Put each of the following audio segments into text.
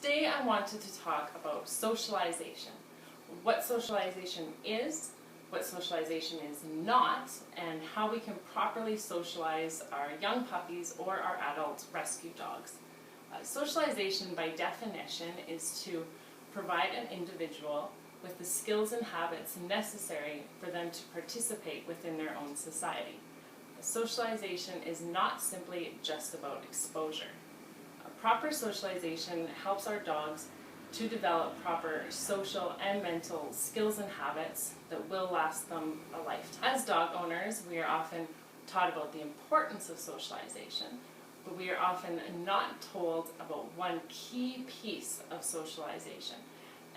Today I wanted to talk about socialization, what socialization is, what socialization is not, and how we can properly socialize our young puppies or our adult rescue dogs. Socialization by definition is to provide an individual with the skills and habits necessary for them to participate within their own society. Socialization is not simply just about exposure. Proper socialization helps our dogs to develop proper social and mental skills and habits that will last them a lifetime. As dog owners, we are often taught about the importance of socialization, but we are often not told about one key piece of socialization,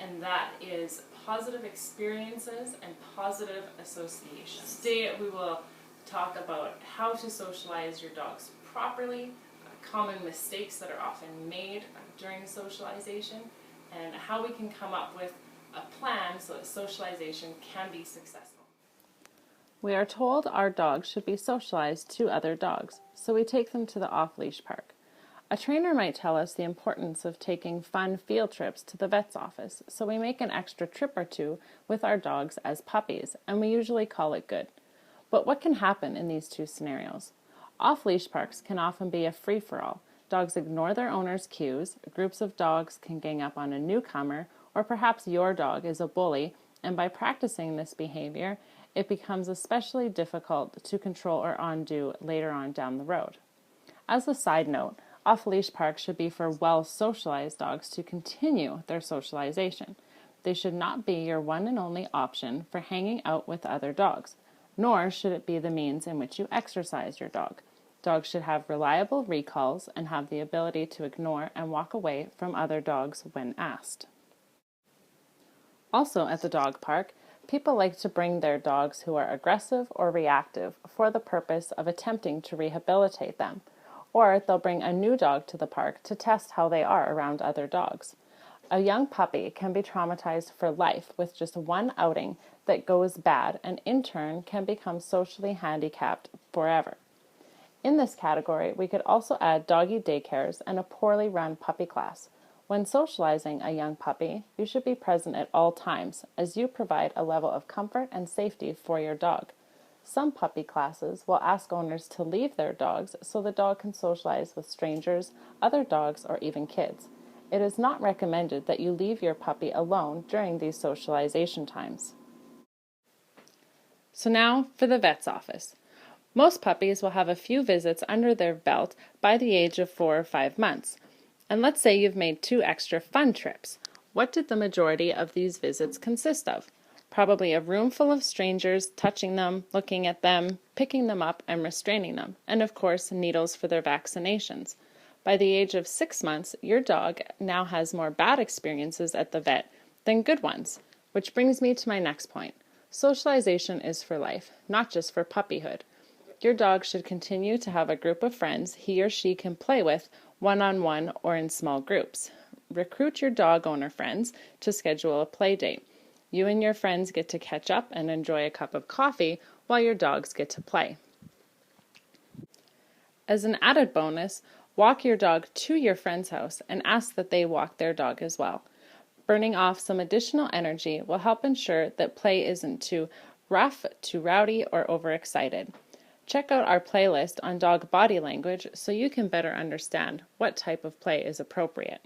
and that is positive experiences and positive association. Today we will talk about how to socialize your dogs properly, common mistakes that are often made during socialization, and how we can come up with a plan so that socialization can be successful. We are told our dogs should be socialized to other dogs, so we take them to the off-leash park. A trainer might tell us the importance of taking fun field trips to the vet's office, so we make an extra trip or two with our dogs as puppies, and we usually call it good. But what can happen in these two scenarios? Off-leash parks can often be a free-for-all. Dogs ignore their owner's cues, groups of dogs can gang up on a newcomer, or perhaps your dog is a bully, and by practicing this behavior, it becomes especially difficult to control or undo later on down the road. As a side note, off-leash parks should be for well-socialized dogs to continue their socialization. They should not be your one and only option for hanging out with other dogs, nor should it be the means in which you exercise your dog. Dogs should have reliable recalls and have the ability to ignore and walk away from other dogs when asked. Also at the dog park, people like to bring their dogs who are aggressive or reactive for the purpose of attempting to rehabilitate them, or they'll bring a new dog to the park to test how they are around other dogs. A young puppy can be traumatized for life with just one outing that goes bad and in turn can become socially handicapped forever. In this category, we could also add doggy daycares and a poorly run puppy class. When socializing a young puppy, you should be present at all times as you provide a level of comfort and safety for your dog. Some puppy classes will ask owners to leave their dogs so the dog can socialize with strangers, other dogs, or even kids. It is not recommended that you leave your puppy alone during these socialization times. So now for the vet's office. Most puppies will have a few visits under their belt by the age of 4 or 5 months. And let's say you've made 2 extra fun trips. What did the majority of these visits consist of? Probably a room full of strangers, touching them, looking at them, picking them up, and restraining them. And of course, needles for their vaccinations. By the age of 6 months, your dog now has more bad experiences at the vet than good ones. Which brings me to my next point. Socialization is for life, not just for puppyhood. Your dog should continue to have a group of friends he or she can play with one-on-one or in small groups. Recruit your dog owner friends to schedule a play date. You and your friends get to catch up and enjoy a cup of coffee while your dogs get to play. As an added bonus, walk your dog to your friend's house and ask that they walk their dog as well. Burning off some additional energy will help ensure that play isn't too rough, too rowdy, or overexcited. Check out our playlist on dog body language so you can better understand what type of play is appropriate.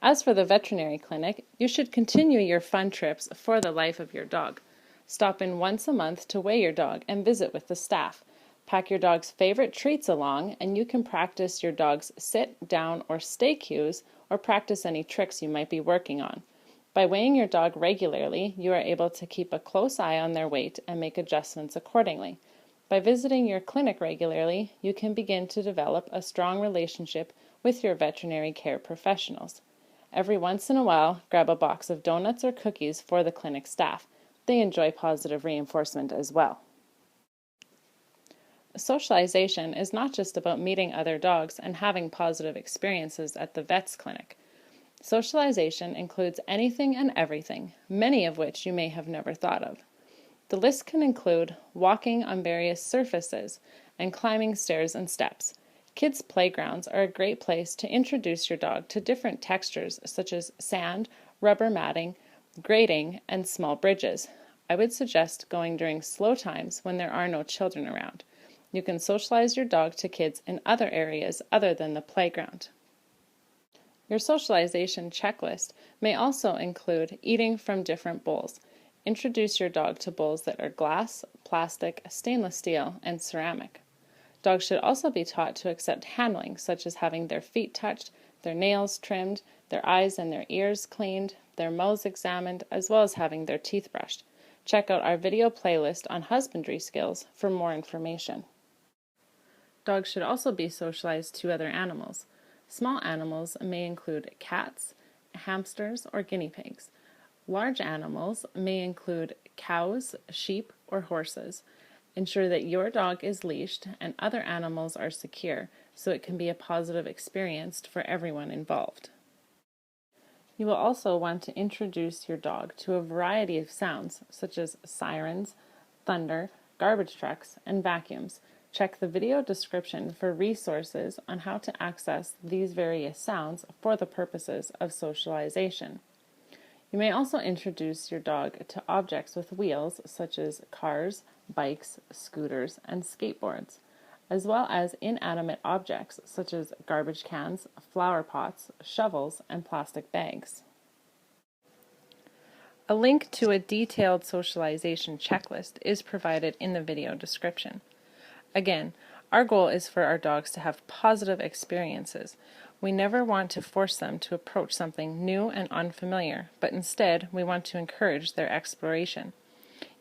As for the veterinary clinic, you should continue your fun trips for the life of your dog. Stop in once a month to weigh your dog and visit with the staff. Pack your dog's favorite treats along and you can practice your dog's sit, down, or stay cues or practice any tricks you might be working on. By weighing your dog regularly, you are able to keep a close eye on their weight and make adjustments accordingly. By visiting your clinic regularly, you can begin to develop a strong relationship with your veterinary care professionals. Every once in a while, grab a box of donuts or cookies for the clinic staff. They enjoy positive reinforcement as well. Socialization is not just about meeting other dogs and having positive experiences at the vet's clinic. Socialization includes anything and everything, many of which you may have never thought of. The list can include walking on various surfaces and climbing stairs and steps, Kids' playgrounds are a great place to introduce your dog to different textures such as sand, rubber matting, grating, and small bridges. I would suggest going during slow times when there are no children around. You can socialize your dog to kids in other areas other than the playground. Your socialization checklist may also include eating from different bowls. Introduce your dog to bowls that are glass, plastic, stainless steel, and ceramic. Dogs should also be taught to accept handling, such as having their feet touched, their nails trimmed, their eyes and their ears cleaned, their mouths examined, as well as having their teeth brushed. Check out our video playlist on husbandry skills for more information. Dogs should also be socialized to other animals. Small animals may include cats, hamsters, or guinea pigs. Large animals may include cows, sheep, or horses. Ensure that your dog is leashed and other animals are secure so it can be a positive experience for everyone involved. You will also want to introduce your dog to a variety of sounds such as sirens, thunder, garbage trucks, and vacuums. Check the video description for resources on how to access these various sounds for the purposes of socialization. You may also introduce your dog to objects with wheels such as cars, bikes, scooters, and skateboards, as well as inanimate objects such as garbage cans, flower pots, shovels, and plastic bags. A link to a detailed socialization checklist is provided in the video description. Again, our goal is for our dogs to have positive experiences. We never want to force them to approach something new and unfamiliar, but instead we want to encourage their exploration.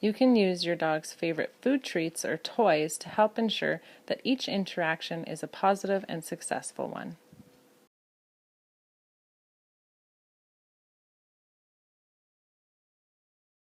You can use your dog's favorite food treats or toys to help ensure that each interaction is a positive and successful one.